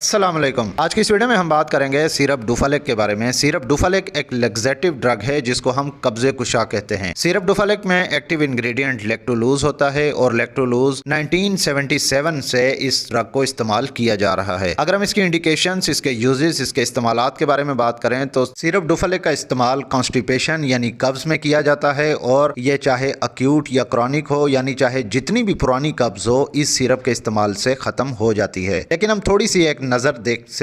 अस्सलाम वालेकुम। आज की इस वीडियो में हम बात करेंगे सिरप डुफालेक के बारे में। सिरप डुफालेक एक लेक्सेटिव ड्रग है जिसको हम कब्जे कुशा कहते हैं। सिरप डुफालेक में एक्टिव इंग्रेडिएंट लेक्टोलूज होता है और लेक्टोलूज 1977 से इस ड्रग को इस्तेमाल किया जा रहा है। अगर हम इसकी इंडिकेशंस, इसके यूजेस, इसके इस्तेमालात के बारे में बात करें तो सिरप डुफालेक का इस्तेमाल कॉन्स्टिपेशन यानी कब्ज में किया जाता है और ये चाहे अक्यूट या क्रॉनिक हो, यानी चाहे जितनी भी पुरानी कब्ज हो, इस सिरप के इस्तेमाल से खत्म हो जाती है। लेकिन हम थोड़ी सी एक नज़र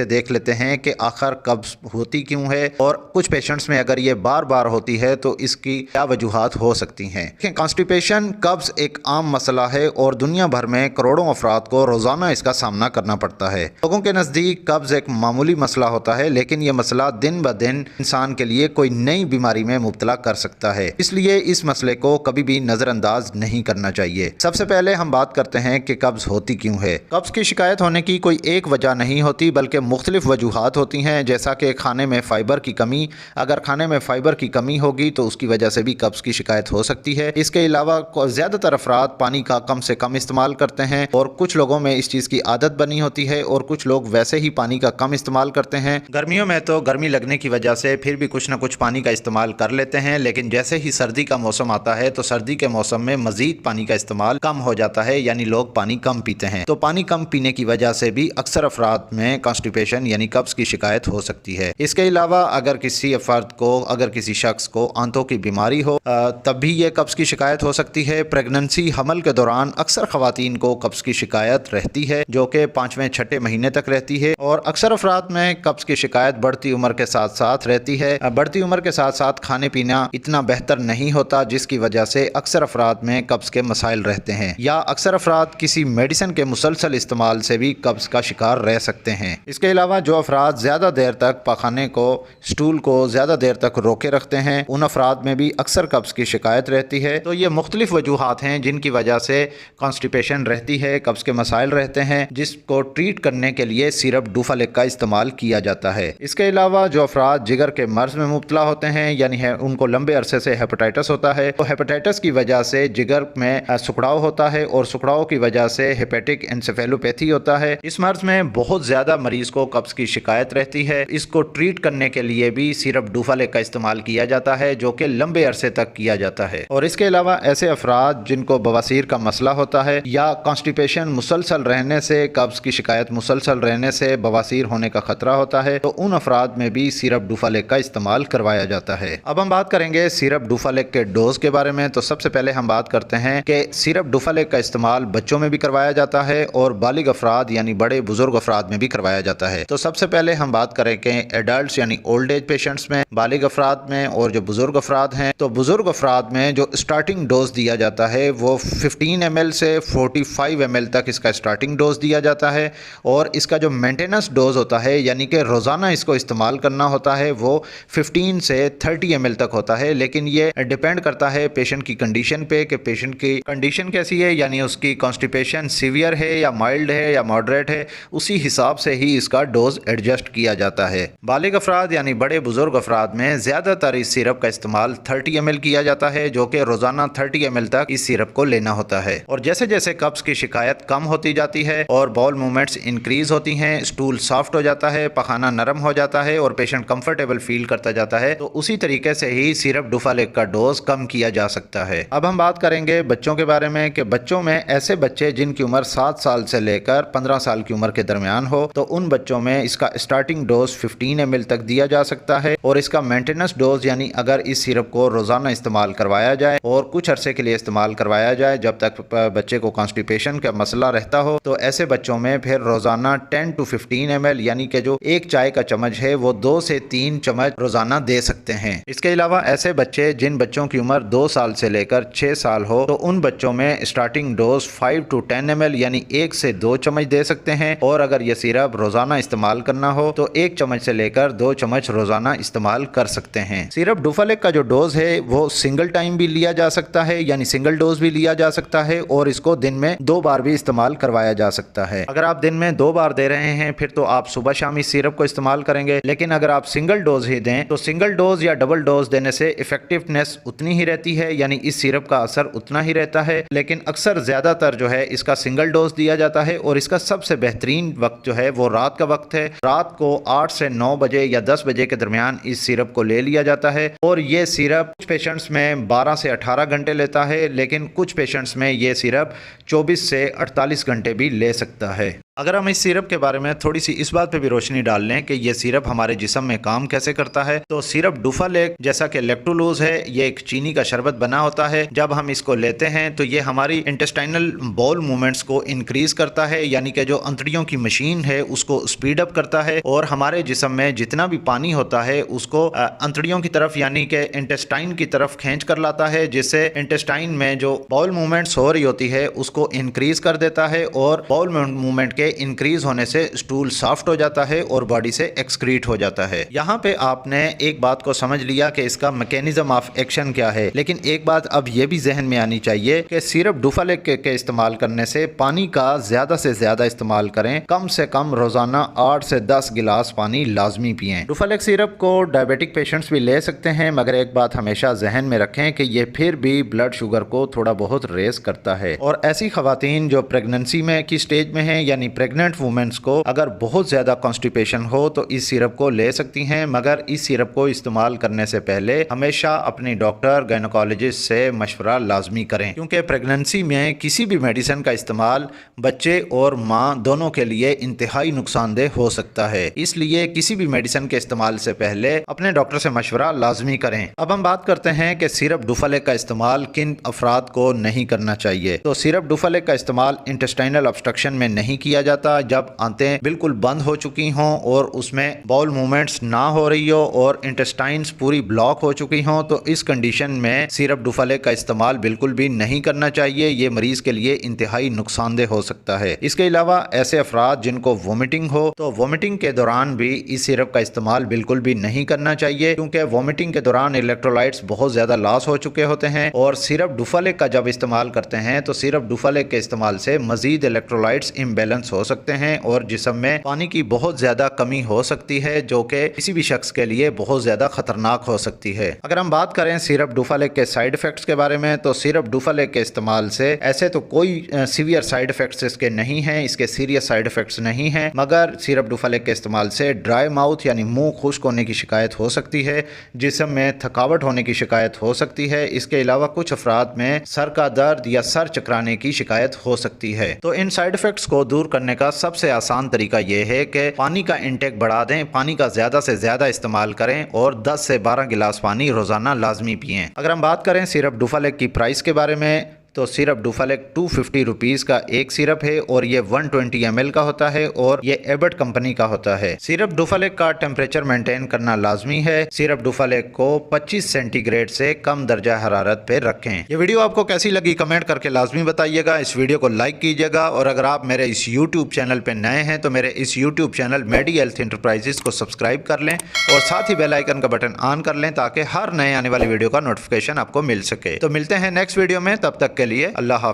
देख लेते हैं कि आखिर कब्ज होती क्यों है और कुछ पेशेंट्स में अगर ये बार बार होती है तो इसकी क्या वजूहात हो सकती हैं। कॉन्स्टिपेशन, कब्ज एक आम मसला है और दुनिया भर में करोड़ों अफराद को रोज़ाना इसका सामना करना पड़ता है। लोगों के नज़दीक कब्ज एक मामूली मसला होता है, लेकिन यह मसला दिन ब दिन इंसान के लिए कोई नई बीमारी में मुब्तला कर सकता है। इसलिए इस मसले को कभी भी नज़रअंदाज नहीं करना चाहिए। सबसे पहले हम बात करते हैं कि कब्ज होती क्यों है। कब्ज की शिकायत होने की कोई एक वजह नहीं होती, बल्कि मुख्तलिफ वजूहात होती हैं, जैसा कि खाने में फ़ाइबर की कमी। अगर खाने में फ़ाइबर की कमी होगी तो उसकी वजह से भी कब्ज़ की शिकायत हो सकती है। इसके अलावा ज़्यादातर अफराद पानी का कम से कम इस्तेमाल करते हैं और कुछ लोगों में इस चीज़ की आदत बनी होती है और कुछ लोग वैसे ही पानी का कम इस्तेमाल करते हैं। गर्मियों में तो गर्मी लगने की वजह से फिर भी कुछ ना कुछ पानी का इस्तेमाल कर लेते हैं, लेकिन जैसे ही सर्दी का मौसम आता है तो सर्दी के मौसम में मज़ीद पानी का इस्तेमाल कम हो जाता है, यानी लोग पानी कम पीते हैं। तो पानी कम पीने की वजह से भी अक्सर अफराद में कॉन्स्टिपेशन यानी कब्ज की शिकायत हो सकती है। इसके अलावा अगर किसी फर्द को, अगर किसी शख्स को आंतों की बीमारी हो तब भी ये कब्ज की शिकायत हो सकती है। प्रेगनेंसी, हमल के दौरान अक्सर खवातीन को कब्ज की शिकायत रहती है, जो कि 5वें-6ठे महीने तक रहती है और अक्सर अफराद में कब्ज की शिकायत बढ़ती उम्र के साथ साथ रहती है। बढ़ती उम्र के साथ साथ खाने पीना इतना बेहतर नहीं होता, जिसकी वजह से अक्सर अफराद में कब्ज के मसाइल रहते हैं, या अक्सर अफराद किसी मेडिसिन के मुसलसल इस्तेमाल से भी कब्ज का शिकार रह सकते हैं। इसके अलावा जो अफराद ज़्यादा देर तक पखाने को, स्टूल को ज़्यादा देर तक रोके रखते हैं, उन अफराद में भी अक्सर कब्ज की शिकायत रहती है। तो ये मुख्तलिफ वजूहात हैं जिनकी वजह से कॉन्स्टिपेशन रहती है, कब्ज के मसाइल रहते हैं, जिसको ट्रीट करने के लिए सिरप डुफालेक का इस्तेमाल किया जाता है। इसके अलावा जो अफराद जिगर के मर्ज में मुब्तला होते हैं, यानी उनको लंबे अरसे से हेपेटाइटिस होता है, तो हेपेटाइटिस की वजह से जिगर में सुखड़ाव होता है और सुखड़ाव की वजह से हेपेटिक एनसेफेलोपैथी होता है। इस मर्ज में बहुत ज़्यादा मरीज को कब्ज की शिकायत रहती है। इसको ट्रीट करने के लिए भी सिरप डुफालेक का इस्तेमाल किया जाता है, जो कि लंबे अरसे तक किया जाता है। और इसके अलावा ऐसे अफराद जिनको बवासीर का मसला होता है या कॉन्स्टिपेशन मुसलसल रहने से, कब्ज की शिकायत मुसलसल रहने से बवासीर होने का खतरा होता है, तो उन अफराद में भी सिरप डुफालेक का इस्तेमाल करवाया जाता है। अब हम बात करेंगे सिरप डुफालेक के डोज के बारे में। तो सबसे पहले हम बात करते हैं कि सिरप डुफालेक का इस्तेमाल बच्चों में भी करवाया जाता है और बालिग अफराद यानी बड़े बुजुर्ग अफराद में भी करवाया जाता है। तो सबसे पहले हम बात करें कि एडल्ट्स यानी ओल्ड एज पेशेंट्स में, बालिग अफराद में और जो बुजुर्ग अफराद हैं, तो बुजुर्ग अफराद में जो स्टार्टिंग डोज दिया जाता है वो 15 ml से 45 ml तक इसका स्टार्टिंग डोज दिया जाता है। और इसका जो मेंटेनेंस डोज होता है, यानी कि रोज़ाना इसको इस्तेमाल करना होता है, वो 15 से 30 ml तक होता है। लेकिन ये डिपेंड करता है पेशेंट की कंडीशन पे कि पेशेंट की कंडीशन कैसी है, यानी उसकी कॉन्स्टिपेशन सीवियर है या माइल्ड है या मॉडरेट है, उसी हिसाब से ही इसका डोज एडजस्ट किया जाता है। बालिग अफराद यानी बड़े बुजुर्ग अफराद में ज़्यादातर इस सिरप का इस्तेमाल 30 ml किया जाता है, जो कि रोज़ाना 30 ml तक इस सिरप को लेना होता है। और जैसे जैसे कब्ज की शिकायत कम होती जाती है और बाउल मूवमेंट्स इंक्रीज होती हैं, स्टूल सॉफ्ट हो जाता है, पखाना नरम हो जाता है और पेशेंट कंफर्टेबल फील करता जाता है, तो उसी तरीके से ही सिरप डुफालेक का डोज कम किया जा सकता है। अब हम बात करेंगे बच्चों के बारे में कि बच्चों में ऐसे बच्चे जिनकी उम्र 7 साल से लेकर 15 साल की उम्र के दरमियान हो, तो उन बच्चों में इसका स्टार्टिंग डोज 15 ml तक दिया जा सकता है। और इसका मेंटेनेंस डोज, यानी अगर इस सिरप को रोज़ाना इस्तेमाल करवाया जाए और कुछ अरसे के लिए इस्तेमाल करवाया जाए जब तक बच्चे को कॉन्स्टिपेशन का मसला रहता हो, तो ऐसे बच्चों में फिर रोज़ाना 10 to 15 ml, यानी कि जो एक चाय का चम्मच है वो 2 से 3 चम्मच रोज़ाना दे सकते हैं। इसके अलावा ऐसे बच्चे जिन बच्चों की उम्र 2 साल से लेकर 6 साल हो, तो उन बच्चों में स्टार्टिंग डोज 5 to 10 ml, यानी 1 से 2 चम्मच दे सकते हैं। और अगर ये सिरप रोज़ाना इस्तेमाल करना हो तो 1 चम्मच से लेकर 2 चम्मच रोज़ाना इस्तेमाल कर सकते हैं। सिरप डुफालेक का जो डोज है वो सिंगल टाइम भी लिया जा सकता है, यानी सिंगल डोज भी लिया जा सकता है, और इसको दिन में 2 बार भी इस्तेमाल करवाया जा सकता है। अगर आप दिन में 2 बार दे रहे हैं फिर तो आप सुबह शाम इस सिरप को इस्तेमाल करेंगे, लेकिन अगर आप सिंगल डोज ही दें तो सिंगल डोज या डबल डोज देने से इफेक्टिवनेस उतनी ही रहती है, यानी इस सिरप का असर उतना ही रहता है। लेकिन अक्सर ज़्यादातर जो है इसका सिंगल डोज दिया जाता है और इसका सबसे बेहतरीन वक्त जो جو ہے وہ رات کا وقت ہے. رات کو 8 سے 9 بجے یا 10 بجے کے درمیان اس سیرپ کو لے لیا جاتا ہے اور یہ سیرپ کچھ پیشنٹس میں 12 سے 18 گھنٹے لیتا ہے، لیکن کچھ پیشنٹس میں یہ سیرپ 24 سے 48 گھنٹے بھی لے سکتا ہے. اگر ہم اس سیرپ کے بارے میں تھوڑی سی اس بات پہ بھی روشنی ڈال لیں کہ یہ سیرپ ہمارے جسم میں کام کیسے کرتا ہے، تو سیرپ ڈوفالیک جیسا کہ لیکٹولوز ہے، یہ ایک چینی کا شربت بنا ہوتا ہے. جب ہم اس کو لیتے ہیں تو یہ ہماری انٹسٹائنل باؤل موومنٹس کو انکریز کرتا ہے، یعنی کہ جو انتڑیوں کی مشین ہے اس کو اسپیڈ اپ کرتا ہے اور ہمارے جسم میں جتنا بھی پانی ہوتا ہے اس کو انتڑیوں کی طرف یعنی کہ انٹسٹائن کی طرف کھینچ کر لاتا ہے، جس سے انٹسٹائن میں جو باؤل موومنٹس ہو رہی ہوتی ہے اس کو انکریز کر دیتا ہے اور باؤل موومنٹ کے انکریز ہونے سے اسٹول سافٹ ہو جاتا ہے اور باڈی سے ایکسکریٹ ہو جاتا ہے. یہاں پہ آپ نے ایک بات کو سمجھ لیا کہ اس کا میکینزم آف ایکشن کیا ہے، لیکن ایک بات اب یہ بھی ذہن میں آنی چاہیے کہ سیرپ ڈوفالیک کے استعمال کرنے سے پانی کا زیادہ سے زیادہ استعمال کریں. کم سے کم روزانہ 8 سے 10 گلاس پانی لازمی پئیں. ڈوفالیک سیرپ کو ڈائبیٹک پیشنٹس بھی لے سکتے ہیں، مگر ایک بات ہمیشہ ذہن میں رکھیں کہ یہ پھر بھی بلڈ شوگر کو تھوڑا بہت ریز کرتا ہے. اور ایسی خواتین جو پریگننسی میں کی سٹیج میں ہیں یعنی پریگننٹ وومنس کو اگر بہت زیادہ کانسٹیپیشن ہو تو اس سیرپ کو لے سکتی ہیں، مگر اس سیرپ کو استعمال کرنے سے پہلے ہمیشہ اپنی ڈاکٹر گائنوکالوجسٹ سے مشورہ لازمی کریں، کیونکہ پریگننسی میں کسی بھی میڈیسن کا استعمال بچے اور ماں دونوں کے لیے انتہائی نقصان دہ ہو سکتا ہے. اس لیے کسی بھی میڈیسن کے استعمال سے پہلے اپنے ڈاکٹر سے مشورہ لازمی کریں. اب ہم بات کرتے ہیں کہ سیرپ ڈوفالیک کا استعمال کن افراد کو نہیں کرنا چاہیے. تو سیرپ ڈوفالیک کا استعمال انٹسٹائنل obstruction میں نہیں کیا جاتا جب آنتیں بالکل بند ہو چکی ہوں اور اس میں باؤل موومنٹس نہ ہو رہی ہو اور انٹسٹائنز پوری بلاک ہو چکی ہوں، تو اس کنڈیشن میں سیرپ ڈوفالیک کا استعمال بالکل بھی نہیں کرنا چاہیے. یہ مریض کے لیے انتہائی نقصان دہ ہو سکتا ہے. اس کے علاوہ ایسے افراد جن کو وومٹنگ ہو تو وومٹنگ کے دوران بھی اس سیرپ کا استعمال بالکل بھی نہیں کرنا چاہیے، کیونکہ وومٹنگ کے دوران الیکٹرولائٹس بہت زیادہ لاس ہو چکے ہوتے ہیں اور سیرپ ڈوفالیک کا جب استعمال کرتے ہیں تو سیرپ ڈوفالیک کے استعمال سے مزید الیکٹرولائٹس امبیلنس ہو سکتے ہیں اور جسم میں پانی کی بہت زیادہ کمی ہو سکتی ہے، جو کہ کسی بھی شخص کے لیے بہت زیادہ خطرناک ہو سکتی ہے. اگر ہم بات کریں سیرپ ڈوفالیک کے سائیڈ ایفیکٹس کے بارے میں، تو سیرپ ڈوفالیک کے استعمال سے ایسے تو کوئی سیویئر سائیڈ ایفیکٹس اس کے نہیں ہیں، اس کے سیریس سائیڈ ایفیکٹس نہیں ہیں، مگر سیرپ ڈوفالیک کے استعمال سے ڈرائی ماؤتھ یعنی منہ خشک ہونے کی شکایت ہو سکتی ہے، جسم میں تھکاوٹ ہونے کی شکایت ہو سکتی ہے. اس کے علاوہ کچھ افراد میں سر کا درد یا سر چکرانے کی شکایت ہو سکتی ہے. تو ان سائیڈ ایفیکٹس کو دور کرنے کا سب سے آسان طریقہ یہ ہے کہ پانی کا انٹیک بڑھا دیں، پانی کا زیادہ سے زیادہ استعمال کریں اور 10 سے 12 گلاس پانی روزانہ لازمی پئیں. اگر ہم بات کریں سیرپ ڈوفالیک کی پرائس کے بارے میں، تو سیرپ ڈوفالیک 250 روپیز کا ایک سیرپ ہے اور یہ 120 ml کا ہوتا ہے اور یہ ایبٹ کمپنی کا ہوتا ہے. سیرپ ڈوفالیک کا ٹیمپریچر مینٹین کرنا لازمی ہے. سیرپ ڈوفالیک کو 25 سینٹی گریڈ سے کم درجہ حرارت پہ رکھیں. یہ ویڈیو آپ کو کیسی لگی کمنٹ کر کے لازمی بتائیے گا. اس ویڈیو کو لائک کیجیے گا اور اگر آپ میرے اس یوٹیوب چینل پہ نئے ہیں تو میرے اس یوٹیوب چینل میڈی ہیلتھ انٹرپرائزز کو سبسکرائب کر لیں اور ساتھ ہی بیل آئیکن کا بٹن آن کر لیں تاکہ ہر نئے آنے والی ویڈیو کا نوٹیفیکیشن آپ کو مل سکے. تو ملتے ہیں نیکسٹ ویڈیو میں، تب تک کے لیے اللہ حافظ.